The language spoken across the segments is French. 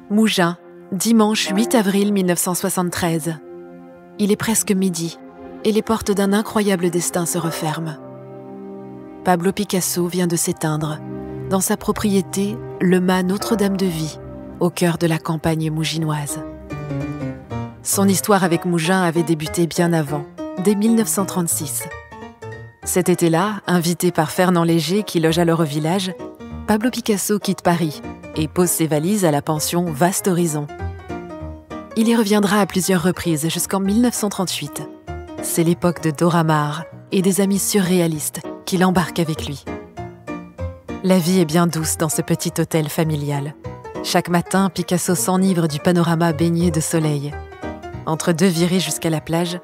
Mougins, dimanche 8 avril 1973. Il est presque midi et les portes d'un incroyable destin se referment. Pablo Picasso vient de s'éteindre dans sa propriété, le mât Notre-Dame de Vie, au cœur de la campagne mouginoise. Son histoire avec Mougins avait débuté bien avant, dès 1936. Cet été-là, invité par Fernand Léger qui loge alors au village, Pablo Picasso quitte Paris et pose ses valises à la pension Vaste Horizon. Il y reviendra à plusieurs reprises jusqu'en 1938. C'est l'époque de Dora Maar et des amis surréalistes qui l'embarquent avec lui. La vie est bien douce dans ce petit hôtel familial. Chaque matin, Picasso s'enivre du panorama baigné de soleil. Entre deux virées jusqu'à la plage,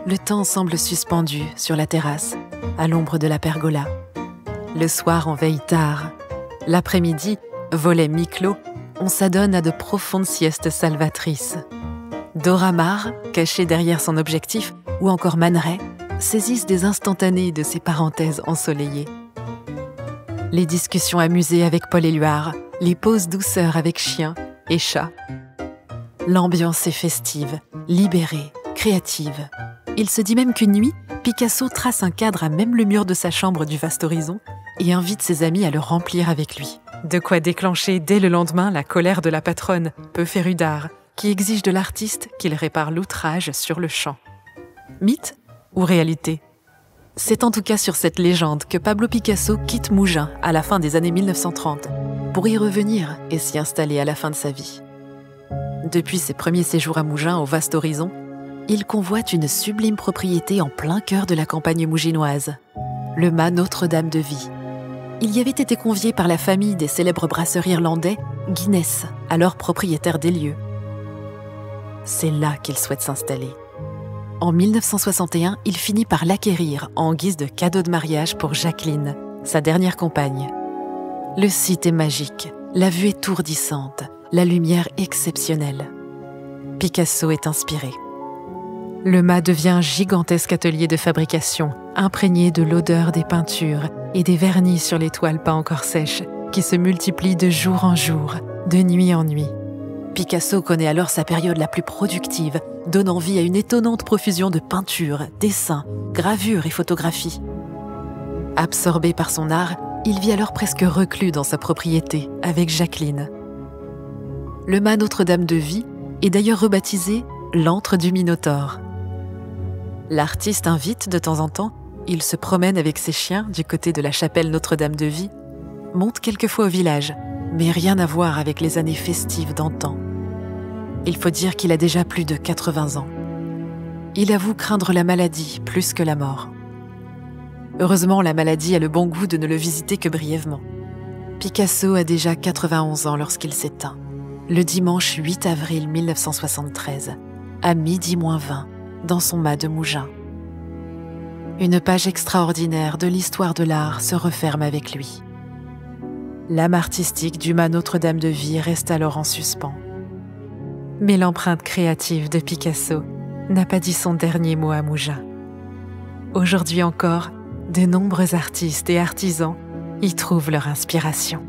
le temps semble suspendu sur la terrasse, à l'ombre de la pergola. Le soir, on veille tard. L'après-midi, volet mi-clos, on s'adonne à de profondes siestes salvatrices. Dora Maar, cachée derrière son objectif, ou encore Man Ray, saisissent des instantanés de ces parenthèses ensoleillées. Les discussions amusées avec Paul Éluard, les pauses douceurs avec chiens et chats. L'ambiance est festive, libérée, créative. Il se dit même qu'une nuit, Picasso trace un cadre à même le mur de sa chambre du Vaste Horizon et invite ses amis à le remplir avec lui. De quoi déclencher dès le lendemain la colère de la patronne, peu férue d'art, qui exige de l'artiste qu'il répare l'outrage sur le champ. Mythe ou réalité ? C'est en tout cas sur cette légende que Pablo Picasso quitte Mougins à la fin des années 1930 pour y revenir et s'y installer à la fin de sa vie. Depuis ses premiers séjours à Mougins au Vaste Horizon, il convoite une sublime propriété en plein cœur de la campagne mouginoise, le mât Notre-Dame de Vie. Il y avait été convié par la famille des célèbres brasseurs irlandais Guinness, alors propriétaire des lieux. C'est là qu'il souhaite s'installer. En 1961, il finit par l'acquérir en guise de cadeau de mariage pour Jacqueline, sa dernière compagne. Le site est magique, la vue étourdissante, la lumière exceptionnelle. Picasso est inspiré. Le mât devient un gigantesque atelier de fabrication, imprégné de l'odeur des peintures et des vernis sur les toiles pas encore sèches, qui se multiplient de jour en jour, de nuit en nuit. Picasso connaît alors sa période la plus productive, donnant vie à une étonnante profusion de peintures, dessins, gravures et photographies. Absorbé par son art, il vit alors presque reclus dans sa propriété, avec Jacqueline. Le mât Notre-Dame de Vie est d'ailleurs rebaptisé l'antre du Minotaure. L'artiste invite de temps en temps, il se promène avec ses chiens du côté de la chapelle Notre-Dame de Vie, monte quelquefois au village, mais rien à voir avec les années festives d'antan. Il faut dire qu'il a déjà plus de 80 ans. Il avoue craindre la maladie plus que la mort. Heureusement, la maladie a le bon goût de ne le visiter que brièvement. Picasso a déjà 91 ans lorsqu'il s'éteint, le dimanche 8 avril 1973, à 12h20, dans son mât de Mougins. Une page extraordinaire de l'histoire de l'art se referme avec lui. L'âme artistique du mât Notre-Dame de Vie reste alors en suspens. Mais l'empreinte créative de Picasso n'a pas dit son dernier mot à Mougins. Aujourd'hui encore, de nombreux artistes et artisans y trouvent leur inspiration.